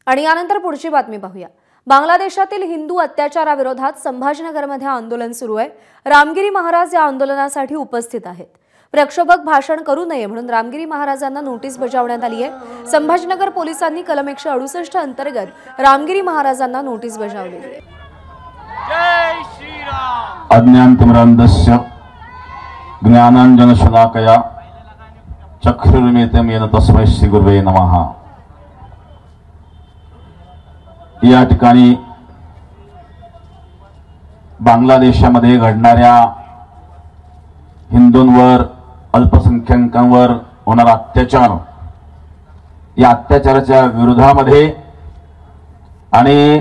आणि यानंतर पुढची बातमी पाहूया। बांगलादेशातील हिंदू अत्याचाराविरोधात संभाजीनगरमध्ये आंदोलन सुरू आहे। रामगिरी महाराज या आंदोलनासाठी उपस्थित आहेत। प्रक्षोभक भाषण करू नये म्हणून रामगिरी महाराजांना नोटीस बजावण्यात आली आहे। संभाजीनगर पोलिसांनी कलम 168 अंतर्गत रामगिरी महाराजांना नोटीस बजावली आहे। जय श्रीराम। अज्ञानतिमिरान्धस्य ज्ञानाञ्जनशलाकया चक्षुरुन्मीलितं येन तस्मै श्रीगुरवे नमः। या ठिकाणी बांगलादेशामध्ये घडणाऱ्या हिंदूंवर अल्पसंख्याकांवर होणारा अत्याचार, या अत्याचाराच्या विरोधामध्ये आणि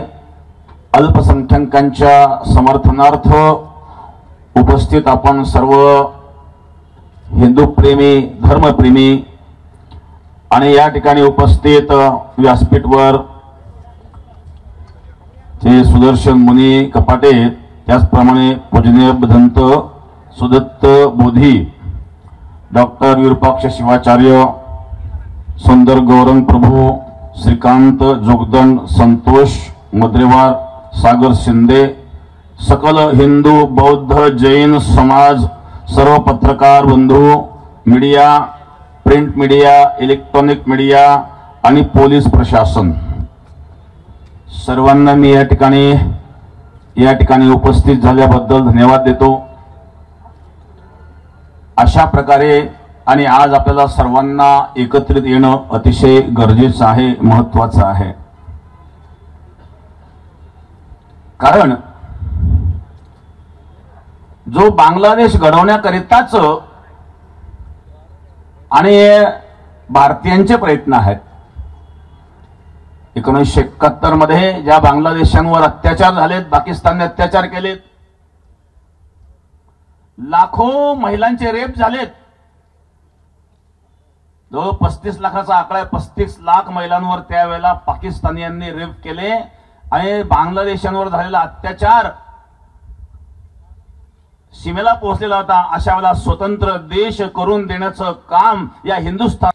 अल्पसंख्याकांच्या समर्थनार्थ उपस्थित आपण सर्व हिंदू प्रेमी, धर्मप्रेमी आणि या ठिकाणी उपस्थित व्यासपीठवर जे सुदर्शन मुनी कपाटे, त्याचप्रमाणे पूजनीय भदंत सुदत्त बोधी, डॉक्टर विरूपाक्ष शिवाचार्य, सुंदर गौरंग प्रभू, श्रीकांत जोगदंड, संतोष मुद्रेवार, सागर शिंदे, सकल हिंदू बौद्ध जैन समाज, सर्व पत्रकार बंधू, media, print media, electronic media आणि पोलीस प्रशासन, सर्वांना मी या ठिकाणी उपस्थित झाल्याबद्दल धन्यवाद देतो। अशा प्रकारे आणि आज आपल्याला सर्वांना एकत्रित येणं अतिशय गरजेचं आहे, महत्त्वाचं आहे। कारण जो बांगलादेश घडवण्याकरिताच आणि भारतीयांचे प्रयत्न आहेत। 1971 मध्ये ज्या बांगलादेशांवर अत्याचार झालेत, पाकिस्तानने अत्याचार केलेत, लाखो महिलांचे रेप झालेत, जो 35 लाखाचा आकडा आहे, 35 लाख महिलांवर त्यावेळेला पाकिस्तानियांनी रेप केले आणि बांगलादेशांवर झालेला अत्याचार सीमेला पोहोचलेला होता। अशा वेळेला स्वतंत्र देश करून देण्याचं काम या हिंदुस्थान,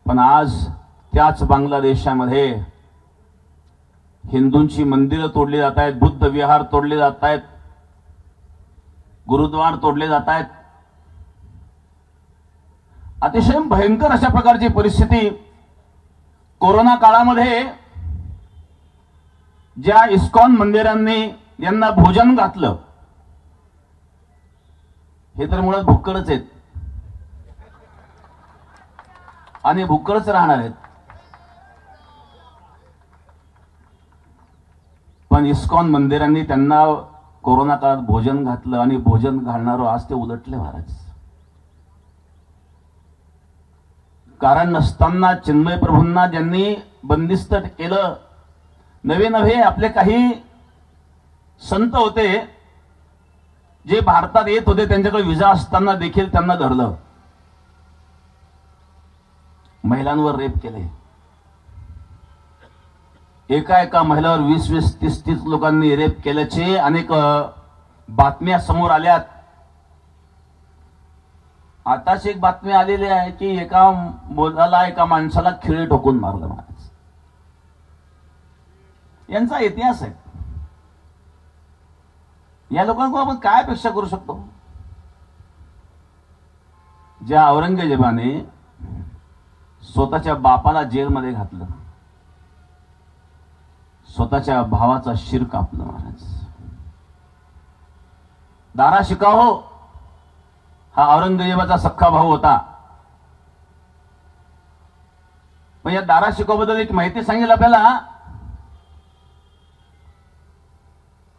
पण आज त्याच बांगलादेशामध्ये हिंदूंची मंदिरं तोडली जात आहेत, बुद्ध विहार तोडले जात आहेत, गुरुद्वार तोडले जात आहेत। अतिशय भयंकर अशा प्रकारची परिस्थिती कोरोना काळामध्ये ज्या इस्कॉन मंदिरांनी यांना भोजन घातलं, हे तर मुळात भुक्कडच आहेत आणि भुक्कडच राहणार आहेत। पण इस्कॉन मंदिरांनी त्यांना कोरोना काळात भोजन घातलं आणि भोजन घालणारे आज ते उलटले महाराज। कारण नसताना चिन्मय प्रभूंना ज्यांनी बंदिस्त केलं, नवे नवे आपले काही संत होते जे भारतात येत होते, त्यांच्याकडे विजा असताना देखील त्यांना धरलं, महिलांवर रेप केले। एका महिलावर 20-20, 30-30 लोकांनी रेप केल्याचे अनेक बातम्या समोर आल्यात। आताच एक बातमी आलेली आहे की एका माणसाला खिळे ठोकून मारलं महाराज। यांचा इतिहास आहे। या लोकांकडून आपण काय अपेक्षा करू शकतो? ज्या औरंगजेबाने स्वतःच्या बापाला जेलमध्ये घातलं, स्वतःच्या भावाचा शिर कापलं महाराज। दारा शिकाहो हा औरंगजेबाचा सख्खा भाऊ होता। पण या दारा शिकाबद्दल एक माहिती सांगेल आपल्याला।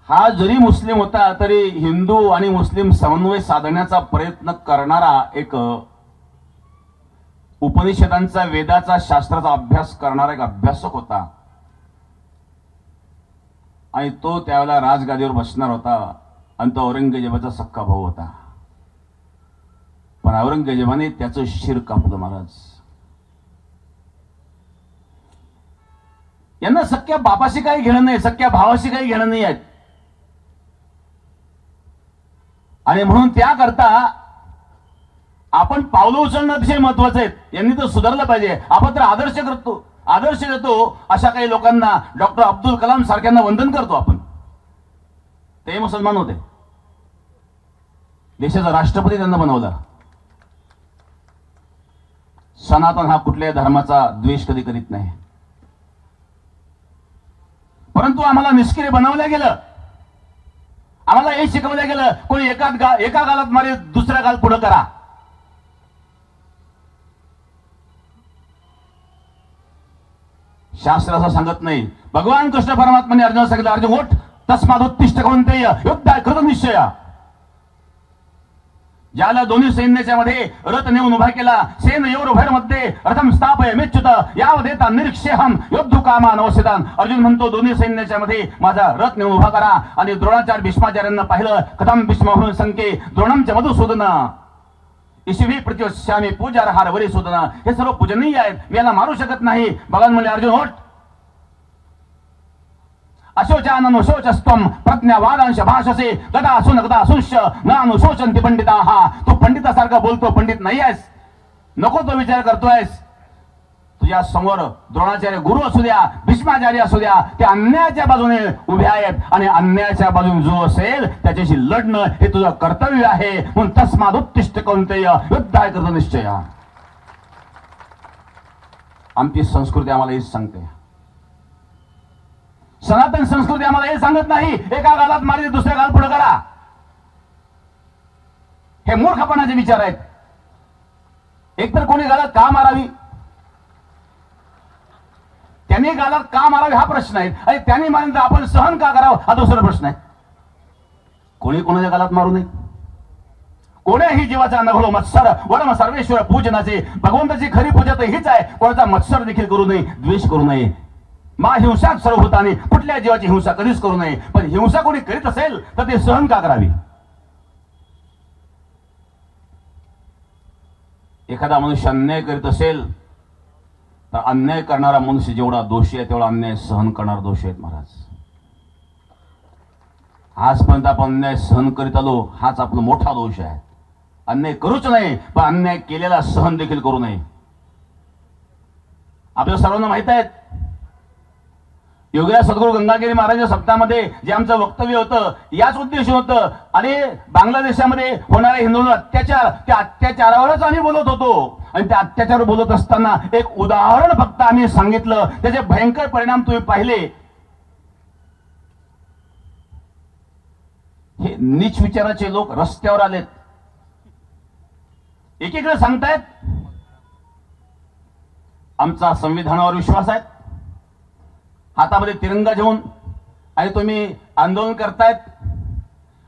हा जरी मुस्लिम होता तरी हिंदू आणि मुस्लिम समन्वय साधण्याचा प्रयत्न करणारा एक उपनिषदांचा, वेदाचा, शास्त्राचा अभ्यास करणारा एक अभ्यासक होता आणि तो त्यावेळेला राजगादीवर बसणार होता आणि तो औरंगजेबाचा सख्खा भाऊ होता। पण औरंगजेबाने त्याचं शिर कापलं महाराज। यांना सख्या बापाशी काही घेणं नाही, सख्या भावाशी काही घेणं नाही आहे। आणि म्हणून त्याकरता आपण पावलं उचलणं अतिशय महत्वाचं आहे. यांनी तर सुधारलं पाहिजे. आपण तर आदर्श देतो अशा काही लोकांना, डॉक्टर अब्दुल कलाम सारख्यांना वंदन करतो आपण. ते मुसलमान होते, देशाचा राष्ट्रपती त्यांना बनवला. सनातन हा कुठल्याही धर्माचा द्वेष कधी करीत नाही, परंतु आम्हाला निष्क्रिय बनवलं गेलं. आम्हाला हे शिकवलं गेलं, कोणी एका गालात मारे दुसऱ्या गाल पुढे करा. शास्त्र असं सांगत नाही. भगवान कृष्ण परमात्माने अर्जुनाला सांगितलं, अर्जुन उठ, तस्मात् उत्तिष्ठ कौंतेय युद्धाय कृत निश्चय. ज्याला दोन्ही सैन्याच्या मध्ये रथ नेऊन उभा केला, सेनयोरुभयर मध्ये रथम स्थापय मेच्युत यावदेता निरीक्षेहम योद्धु कामान औषधान. अर्जुन म्हणतो, दोन्ही सैन्याच्या मध्ये माझा रथ नेऊन उभा करा. आणि द्रोणाचार्य भीष्माचार्यांना पाहिलं, कथम भीष्म संके द्रोणमच्या मधुसूदन ईशिवी प्रतिवश्यामी पूजारहार वरी सुदना. हे सर्व पूजनीय आहेत, मी याला मारू शकत नाही. भगवान म्हणले, अर्जुन उठ. अशोचाननुशोचस्त्वं प्रज्ञावादांश भाषसे गदा असून गदा असूंश्य न अनुशोचन्ति पंडिताः. तू पंडितासारखा बोलतो, पंडित नाही आहेस, नको तो विचार करतोयस. तुझ्या समोर द्रोणाचार्य गुरु असू द्या, भीष्माचार्य असू द्या, ते अन्यायाच्या बाजूने उभे आहेत. आणि अन्यायाच्या बाजूने जो असेल त्याच्याशी लढणं हे तुझं कर्तव्य आहे. म्हणून तस्मात् उत्तिष्ठ कौंतेय युद्धाय कृत निश्चय. आमची संस्कृती आम्हाला हेच सांगते. सनातन संस्कृती आम्हाला हे सांगत नाही, एका गालात मारी दुसऱ्या गाल पुढे करा. हे मूर्खपणाचे विचार आहेत. एकतर कोणी गालात का मारावी, त्यांनी गालात का मारावी हा प्रश्न आहे. आणि त्यांनी मारल्यानंतर आपण सहन का करावं हा दुसरा प्रश्न आहे. कोणी कोणाच्या गालात मारू नये. कोण्याही जीवाचा नघळो मत्सर वरम सर्वेश्वर पूजनाचे. भगवंताची खरी पूजा तर हीच आहे. कोणाचा मत्सर देखील करू नये, द्वेष करू नये. मा हिंसात सर्वभूताने, कुठल्या जीवाची हिंसा कधीच करू नये. पण हिंसा कोणी करीत असेल तर ते सहन का करावी. एखादा मनुष्य अन्याय करीत असेल तर अन्याय करणारा मनुष्य जेवढा दोषी आहे तेवढा अन्याय सहन करणारा दोषी आहेत महाराज. आजपर्यंत आपण अन्याय सहन करीत आलो, हाच आपला मोठा दोष आहे. अन्याय करूच नाही, पण अन्याय केलेला सहन देखील करू नये. आपल्या सर्वांना माहित आहे, योगीराज सद्गुरू गंगागिरी महाराज सप्ताहामध्ये जे आमचं वक्तव्य होतं याच उद्देश होतं. आणि बांगलादेशामध्ये होणारे हिंदूंवर अत्याचार, त्या अत्याचारावरच आम्ही बोलत होतो. आणि त्या अत्याचार बोलत असताना एक उदाहरण फक्त आम्ही सांगितलं, त्याचे भयंकर परिणाम तुम्ही पाहिले. हे नीच विचाराचे लोक रस्त्यावर आलेत. एकीकडे सांगतायत आमचा संविधानावर विश्वास आहे, हातामध्ये तिरंगा घेऊन, आणि तुम्ही आंदोलन करतायत.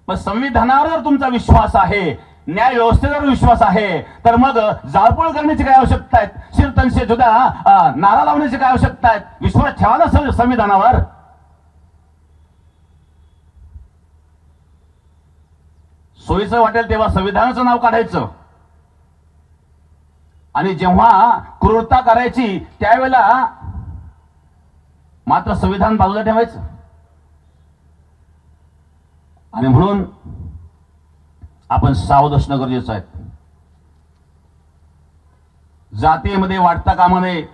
पण संविधानावर जर तुमचा विश्वास आहे, न्याय व्यवस्थेवर विश्वास आहे, तर मग जाळपोळ करण्याची काय आवश्यकता आहे, शिरतनशे जुदा नारा लावण्याची काय आवश्यकता आहे. विश्वास ठेवा ना संविधानावर. सोयीचं वाटेल तेव्हा संविधानाचं नाव काढायचं, आणि जेव्हा क्रूरता करायची त्यावेळेला मात्र संविधान बाजूला ठेवायचं. आणि म्हणून आपण सावध असणं गरजेचं आहे. जातीमध्ये वाढता कामा नये.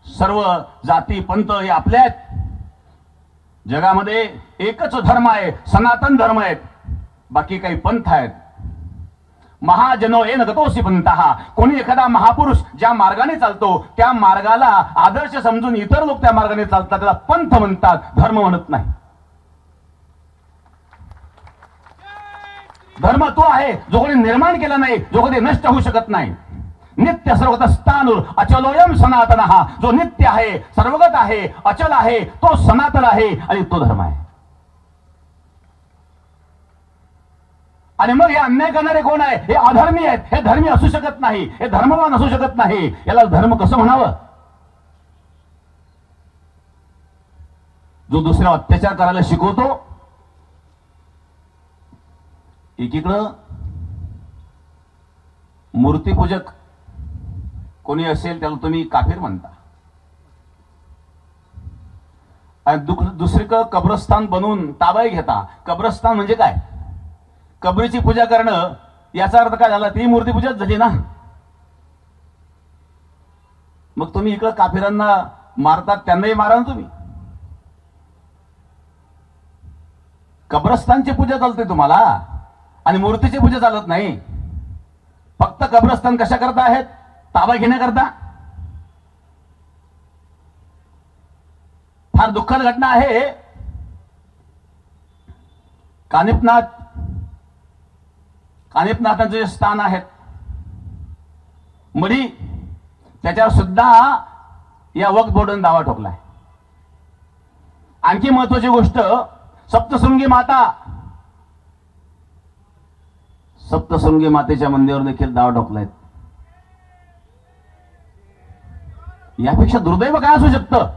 सर्व जाती पंथ हे आपले आहेत. जगामध्ये एकच धर्म आहे, सनातन धर्म आहेत, बाकी काही पंथ आहेत. महाजनो येन गतोसी पंथः. कोणी एखादा महापुरुष ज्या मार्गाने चालतो त्या मार्गाला आदर्श समजून इतर लोक त्या मार्गाने चालतात, त्याला पंथ म्हणतात, धर्म म्हणत नाही. धर्म तो आहे जो कोणी निर्माण केला नाही, जो कधी नष्ट होऊ शकत नाही. नित्य सर्वगत स्थाणुर अचलोयम सनातनः. जो नित्य आहे, सर्वगत आहे, अचल आहे, तो सनातन आहे आणि तो धर्म आहे. आणि मग हे अन्याय करणारे कोण आहे? हे अधर्मी आहेत. हे धर्मी असू शकत नाही, हे धर्मवान असू शकत नाही. याला धर्म कसं म्हणावं? जो दुसऱ्या अत्याचार करायला शिकवतो. एकीकडं मूर्तीपूजक कोणी असेल त्याला तुम्ही काफिर म्हणता, आणि दुसरीकडं कब्रस्तान बनवून ताबाई घेता. कब्रस्तान म्हणजे काय? कबरीची पूजा करणं याचा अर्थ काय झाला? ती मूर्तीपूजाच झाली ना. मग तुम्ही इकडं काफिरांना मारतात, त्यांनाही मारा ना तुम्ही. कब्रस्तानची पूजा चालते तुम्हाला आणि मूर्तीची पूजा चालत नाही. फक्त कब्रस्तान कशा करता आहेत? ताबा घेण्याकरता. फार दुःखद घटना आहे. कानिपनाथांचे जे स्थान आहेत मढी, त्याच्यावर सुद्धा या वक्फ बोर्डाने दावा ठोकलाय. आणखी महत्वाची गोष्ट, सप्तशृंगी मातेच्या मंदिरावर देखील दावा ठोकलाय. यापेक्षा दुर्दैव काय असू शकतं?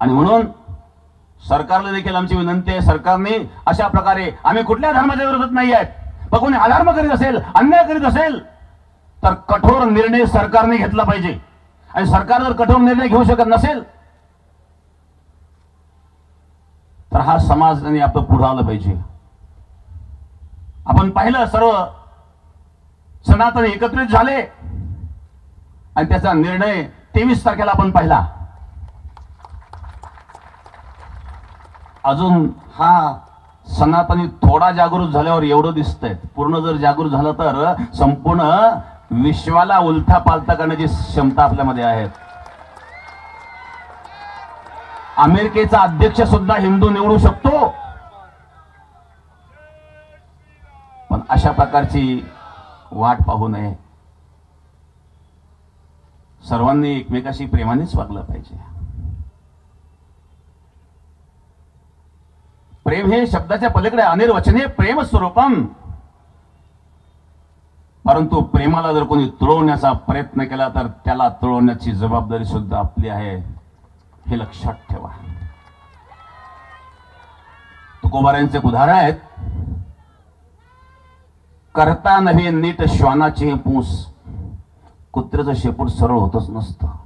आणि म्हणून सरकारला देखील आमची विनंती आहे, सरकारने अशा प्रकारे, आम्ही कुठल्या धर्माच्या विरोधात नाही आहेत, पण कोणी अधर्म करीत असेल, अन्याय करीत असेल तर कठोर निर्णय सरकारने घेतला पाहिजे. आणि सरकार जर कठोर निर्णय घेऊ शकत नसेल तर हा समाजाने आपलं पुढे आलं पाहिजे. आपण पाहिलं, सर्व सनातनी एकत्रित झाले आणि त्याचा निर्णय 23 तारखेला आपण पाहिला. अजून हा सनातनी थोडा जागृत झाल्यावर एवढं दिसतंय. पूर्ण जर जागृत झालं तर संपूर्ण विश्वाला उलथा पालथा करण्याची क्षमता आपल्यामध्ये आहे. अमेरिकेचा अध्यक्ष सुद्धा हिंदू निवडू शकतो. पण अशा प्रकारची वाट पाहू नये. सर्वांनी एकमेकाशी प्रेमानेच वागलं पाहिजे. प्रेम हे शब्दाच्या पलीकडे अनिर्वचनीय प्रेम स्वरूपम. परंतु प्रेमाला जर कोणी तुळवण्याचा प्रयत्न केला तर त्याला तुळवण्याची जबाबदारी सुद्धा आपली आहे, हे लक्षात ठेवा. तुकोबारायांचे एक उदाहरण आहेत, करता नव्हे नीट श्वानाचे पूस, कुत्र्याचं शेपूट सरळ होतच नसतं.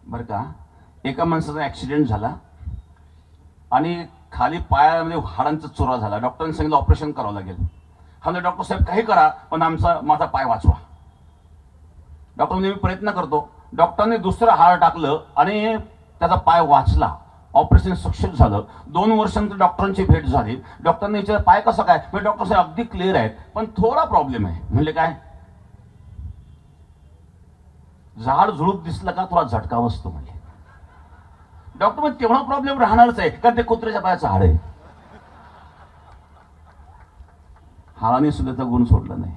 बरं का, एका माणसाचा ऍक्सिडेंट झाला आणि खाली पायामध्ये हाडांचा चुरा झाला. डॉक्टरांनी सांगितलं ऑपरेशन करावं लागेल. हा डॉक्टर साहेब काही करा पण माझा पाय वाचवा. डॉक्टर नेहमी प्रयत्न करतो. डॉक्टरने दुसरं हाड टाकलं आणि त्याचा पाय वाचला. ऑपरेशन सक्सेस झालं. 2 वर्षांनंतर डॉक्टरांची भेट झाली. डॉक्टरने विचारलं पाय कसं काय? म्हणजे डॉक्टर साहेब अगदी क्लिअर आहेत पण थोडा प्रॉब्लेम आहे. म्हणजे काय? झाड झुडूप दिसलं का थोडा झटका बसतो. म्हणजे डॉक्टर म्हणजे तेवढा प्रॉब्लेम राहणारच आहे कारण ते कुत्र्याच्या पायाचं हाड आहे. हाडाने सुद्धा त्याचा गुण सोडला नाही.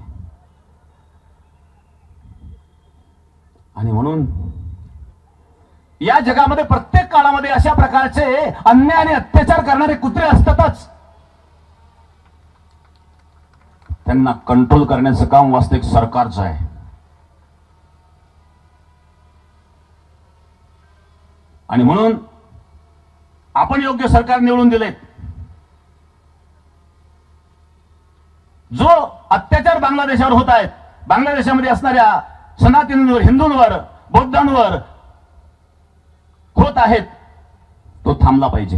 आणि म्हणून या जगामध्ये प्रत्येक काळामध्ये अशा प्रकारचे अन्याय आणि अत्याचार करणारे कुत्रे असतातच. त्यांना कंट्रोल करण्याचं काम वास्तविक सरकारचं आहे. आणि म्हणून आपण योग्य सरकार निवडून दिले. जो अत्याचार बांगलादेशावर होत आहेत, बांगलादेशामध्ये असणाऱ्या सनातनींवर, हिंदूंवर, बौद्धांवर होत आहेत, तो थांबला पाहिजे.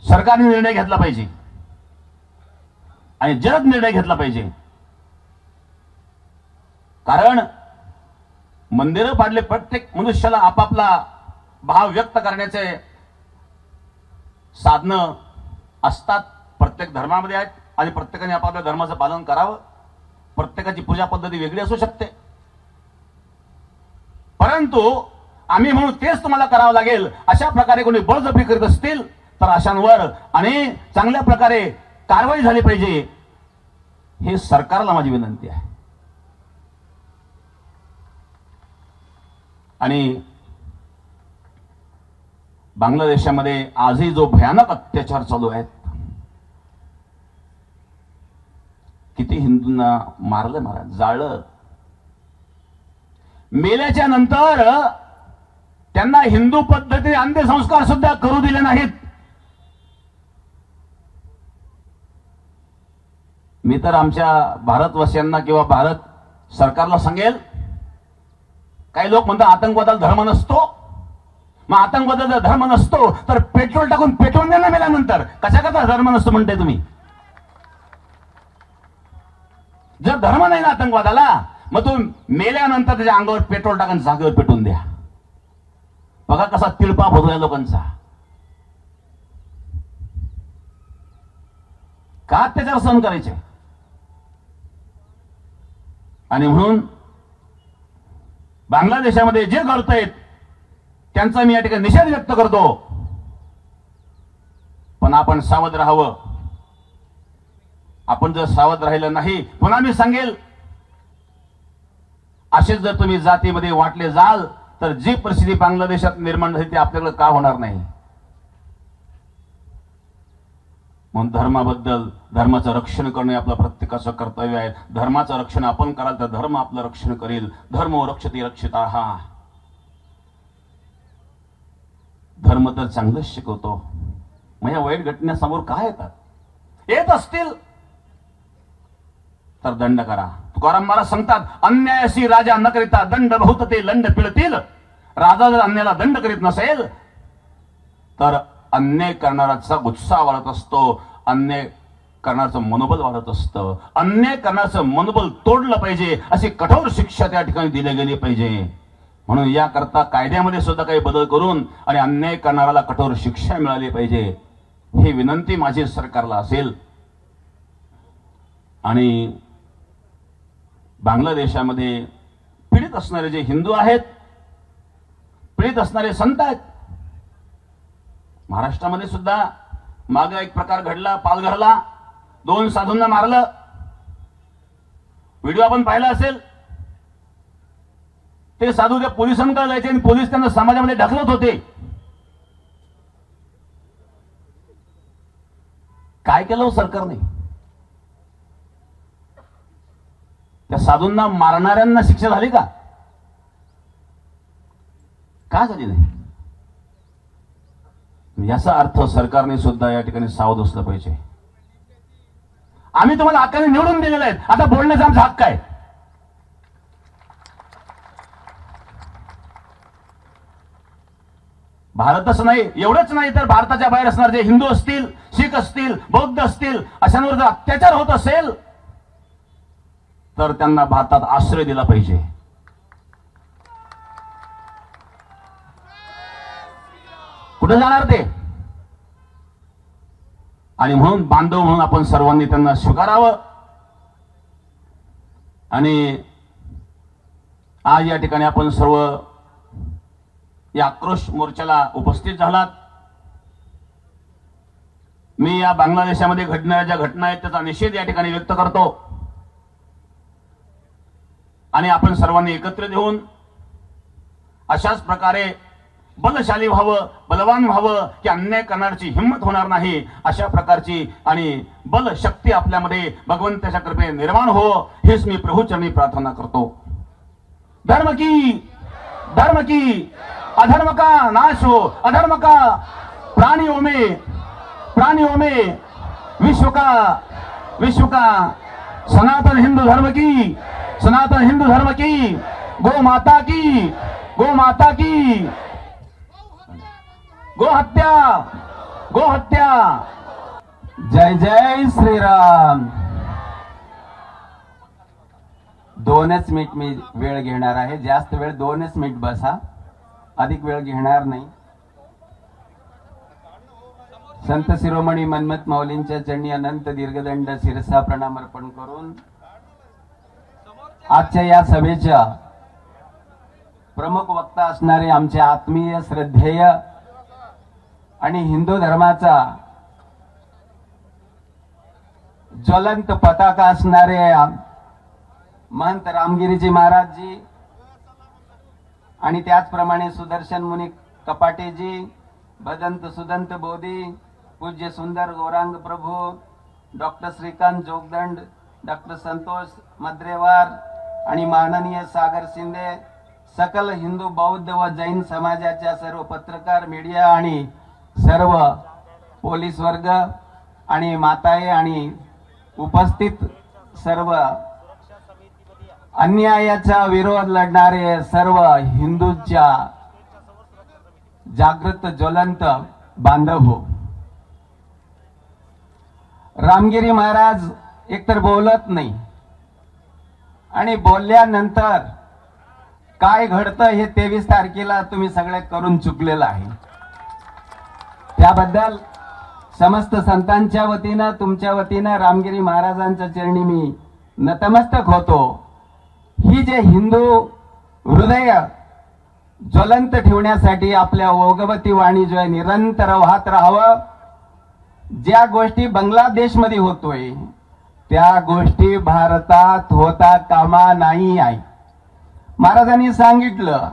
सरकारने निर्णय घेतला पाहिजे आणि जलद निर्णय घेतला पाहिजे. कारण मंदिरं पाडले, प्रत्येक मनुष्याला आपापला भाव व्यक्त करण्याचे साधनं असतात. प्रत्येक धर्मामध्ये आहेत आणि प्रत्येकाने आपापल्या धर्माचं पालन करावं. प्रत्येकाची पूजा पद्धती वेगळी असू शकते. परंतु आम्ही म्हणून तेच तुम्हाला करावं लागेल अशा प्रकारे कोणी बळजबरी करीत असतील तर अशांवर आणि चांगल्या प्रकारे कारवाई झाली पाहिजे, हे सरकारला माझी विनंती आहे. आणि बांगलादेशामध्ये आजही जो भयानक अत्याचार चालू आहेत, किती हिंदूंना मारलं, जाळलं. मेल्याच्या नंतर त्यांना हिंदू पद्धतीने अंत्यसंस्कार सुद्धा करू दिले नाहीत. मी तर आमच्या भारतवासियांना किंवा भारत सरकारला सांगेल, काही लोक म्हणतात आतंकवादाला धर्म नसतो. मग आतंकवादाचा धर्म नसतो तर पेट्रोल टाकून पेट्रोल द्या ना मेल्यानंतर. कशा करता धर्म नसतो म्हणताय तुम्ही? जर धर्म नाही ना आतंकवादाला, मग तू मेल्यानंतर त्याच्या अंगावर पेट्रोल टाकून जागेवर पेटून द्या. बघा कसा तिळपा होतोय लोकांचा. का अत्याचार सहन करायचे. आणि म्हणून बांगलादेशामध्ये जे घडतंय त्यांचा मी या ठिकाणी निषेध व्यक्त करतो. पण आपण सावध राहावं. आपण जर सावध राहिलं नाही, पुन्हा मी सांगेल, असेच जर तुम्ही जातीमध्ये वाटले जाल तर जी परिस्थिती बांगलादेशात निर्माण झाली ती आपल्याकडे का होणार नाही. म्हणून धर्माबद्दल, धर्माचं रक्षण करणे आपलं प्रत्येकाचं कर्तव्य आहे. धर्माचं रक्षण आपण कराल तर धर्म आपलं रक्षण करेल. धर्म रक्षते रक्षिताः. धर्म तर चांगलंच शिकवतो. मग या वाईट घटनेसमोर काय येतात, येत असतील तर दंड करा. तुकाराम महाराज सांगतात, अन्यायाशी राजा न करिता दंड बहुत ते लंड पिळतील. राजा जर अन्यायाला दंड करीत नसेल तर अन्याय करणाराचा उत्साह वाढत असतो. अन्याय करण्याचं मनोबल वाढत असतं. अन्याय करण्याचं मनोबल तोडलं पाहिजे. अशी कठोर शिक्षा त्या ठिकाणी दिली गेली पाहिजे. म्हणून याकरता कायद्यामध्ये सुद्धा काही बदल करून आणि अन्याय करणाऱ्याला कठोर शिक्षा मिळाली पाहिजे, ही विनंती माझी सरकारला असेल. आणि बांगलादेशामध्ये पीडित असणारे जे हिंदू आहेत, पीडित असणारे संत आहेत. महाराष्ट्रामध्ये सुद्धा मागे एक प्रकार घडला, पालघरला 2 साधूंना मारलं. व्हिडिओ आपण पाहिला असेल. ते साधू त्या पोलिसांकडे जायचे आणि पोलीस त्यांना समाजामध्ये ढकलत होते. काय केलं सरकारने? त्या साधूंना मारणाऱ्यांना शिक्षा झाली का? का झाली नाही? याचा अर्थ सरकारने सुद्धा या ठिकाणी सावध असलं पाहिजे. आम्ही तुम्हाला हक्काने निवडून दिलेले आहेत, आता बोलण्याचा आमचा हक्क आहे. भारतच नाही, एवढंच नाही तर भारताच्या बाहेर असणारे जे हिंदू असतील, शीख असतील, बौद्ध असतील, अशांवर जर अत्याचार होत असेल तर त्यांना भारतात आश्रय दिला पाहिजे. कुठे जाणार ते? आणि म्हणून बांधव म्हणून आपण सर्वांनी त्यांना स्वीकारावं. आणि आज या ठिकाणी आपण सर्व या आक्रोश मोर्चाला उपस्थित झालात. मी या बांगलादेशामध्ये घडणाऱ्या ज्या घटना आहेत त्याचा निषेध या ठिकाणी व्यक्त करतो. आणि आपण सर्वांनी एकत्र येऊन अशाच प्रकारे बलशाली व्हावं, बलवान व्हावं, की अन्याय करण्याची हिंमत होणार नाही, अशा प्रकारची आणि बल शक्ती आपल्यामध्ये भगवंताच्या कृपेने निर्माण हो, हेच मी प्रभूचरणी प्रार्थना करतो. धर्म की अधर्म का नाश हो, अधर्म का प्राणियों में विश्व का सनातन हिंदू धर्म की गो माता की गो हत्या. जय जय श्रीराम. 2च मिनिट मी वेळ घेणार आहे. जास्त वेळ 2च मिनिट बसा, अधिक वेळ घेणार नाही. संत शिरोमणी मन्मथ माऊलींच्या चरणी अनंत दीर्घदंड शिरसा प्रणाम अर्पण करून आजच्या या सभेच्या प्रमुख वक्ता असणारे आमचे आत्मीय, श्रद्धेय आणि हिंदू धर्माचा ज्वलंत पताका असणारे महंत रामगिरीजी महाराजजी आणि त्याचप्रमाणे सुदर्शन मुनी कपाटेजी, भदंत सुदंत बोधी, पूज्य सुंदर गौरांग प्रभू, डॉक्टर श्रीकांत जोगदंड, डॉक्टर संतोष मद्रेवार आणि माननीय सागर शिंदे, सकल हिंदू, बौद्ध व जैन समाजाच्या सर्व पत्रकार, मीडिया आणि सर्व पोलीस वर्ग आणि माताये आणि उपस्थित सर्व अन्यायाचा विरोध लढणारे सर्व हिंदूंच्या जागृत ज्वलंत बांधव हो. रामगिरी महाराज एकतर बोलत नाही आणि बोलल्यानंतर काय घडतं हे 23 तारखेला तुम्ही सगळे करून चुकलेलं आहे. त्याबद्दल समस्त संतांच्या वतीनं तुमच्या वतीनं रामगिरी महाराजांच्या चरणी मी नतमस्तक होतो. ही जे हिंदू हृदय ज्वलंत ठेवण्यासाठी आपल्या ओघवती वाणी जो आहे निरंतर वाहत राहावं. ज्या गोष्टी बांगलादेशमध्ये होतोय त्या गोष्टी भारतात होता कामा नाही आहे. महाराजांनी सांगितलं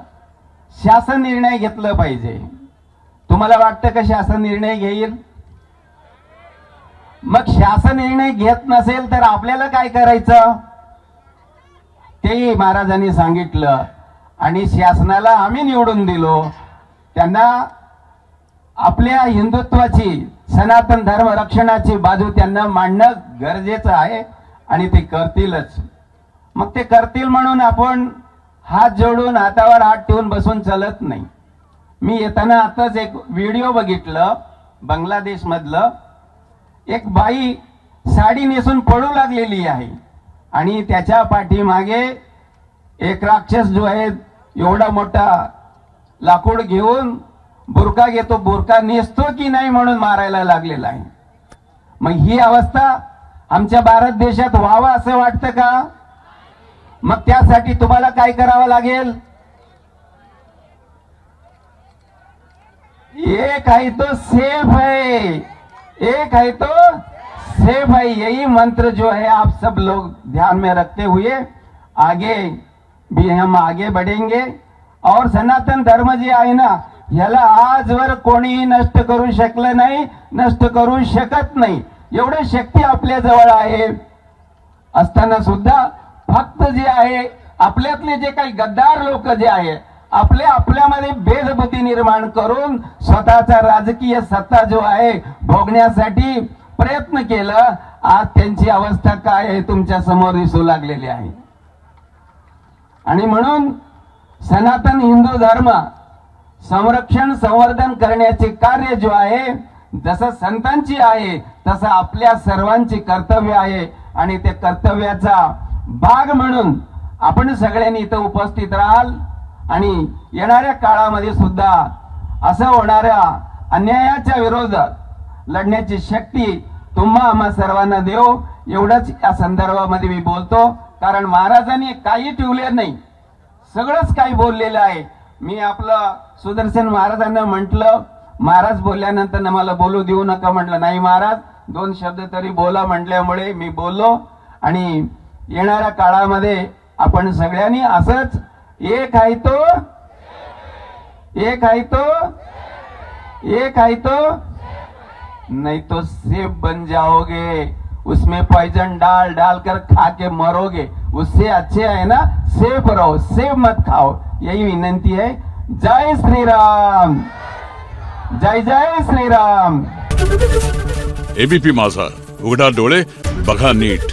शासन निर्णय घेतलं पाहिजे. तुम्हाला वाटतं का शासन निर्णय घेईल? मग शासन निर्णय घेत नसेल तर आपल्याला काय करायचं तेही महाराजांनी सांगितलं. आणि शासनाला आम्ही निवडून दिलो. त्यांना आपल्या हिंदुत्वाची सनातन धर्म रक्षणाची बाजू त्यांना मांडणं गरजेचं आहे आणि ते करतीलच. मग ते करतील म्हणून आपण हात जोडून हातावर हात ठेवून बसून चालत नाही. मी येताना आताच एक व्हिडिओ बघितलं बांगलादेश मधलं. एक बाई साडी नेसून पळू लागलेली आहे आणि त्याच्या पाठीमागे एक राक्षस जो आहे एवढा मोठा लाकूड घेऊन बुरका घेतो. बुरका नेसतो की नाही म्हणून मारायला लागलेला आहे. मग ही अवस्था आमच्या भारत देशात व्हावं असं वाटतं का? मग त्यासाठी तुम्हाला काय करावं लागेल? एक है तो सेफ है, एक है तो सेफ है. यही मंत्र जो है आप सब लोग ध्यान में रखते हुए आगे भी हम आगे बढ़ेंगे. और सनातन धर्म जे आहे ना याला आजवर कोणीही नष्ट करू शकलं नाही, नष्ट करू शकत नाही. एवढी शक्ती आपल्या जवळ आहे असताना सुद्धा फक्त जे आहे आपल्यातले जे काही गद्दार लोक जे आहे आपल्यामध्ये भेदबुद्धी निर्माण करून स्वतःचा राजकीय सत्ता जो आहे भोगण्यासाठी प्रयत्न केलं. आज त्यांची अवस्था काय आहे तुमच्या समोर दिसू लागलेली आहे. आणि म्हणून सनातन हिंदू धर्म संरक्षण संवर्धन करण्याचे कार्य जो आहे जसं संतांची आहे तसं आपल्या सर्वांची कर्तव्य आहे. आणि त्या कर्तव्याचा भाग म्हणून आपण सगळ्यांनी इथं उपस्थित राहाल. आणि येणाऱ्या काळामध्ये सुद्धा असं होणाऱ्या अन्यायाच्या विरोधात लढण्याची शक्ती तुम्हा आम्हा सर्वांना देव. एवढंच या संदर्भामध्ये मी बोलतो. कारण महाराजांनी काही ठेवले नाही, सगळंच काही बोललेलं आहे. मी आपलं सुदर्शन महाराजांना म्हटलं, महाराज बोलल्यानंतर मला बोलू देऊ नका म्हटलं. नाही महाराज 2 शब्द तरी बोला म्हटल्यामुळे मी बोललो. आणि येणाऱ्या काळामध्ये आपण सगळ्यांनी असंच एक है तो एक है तो एक है तो नहीं तो सेब बन जाओगे. उसमें पॉइजन डाल कर खा के मरोगे. उससे अच्छे है ना सेफ रहो, सेब मत खाओ. यही विनंती है. जय श्री राम, जय जय श्री राम. एबीपी माझा, उघडा डोळे बघा नीट.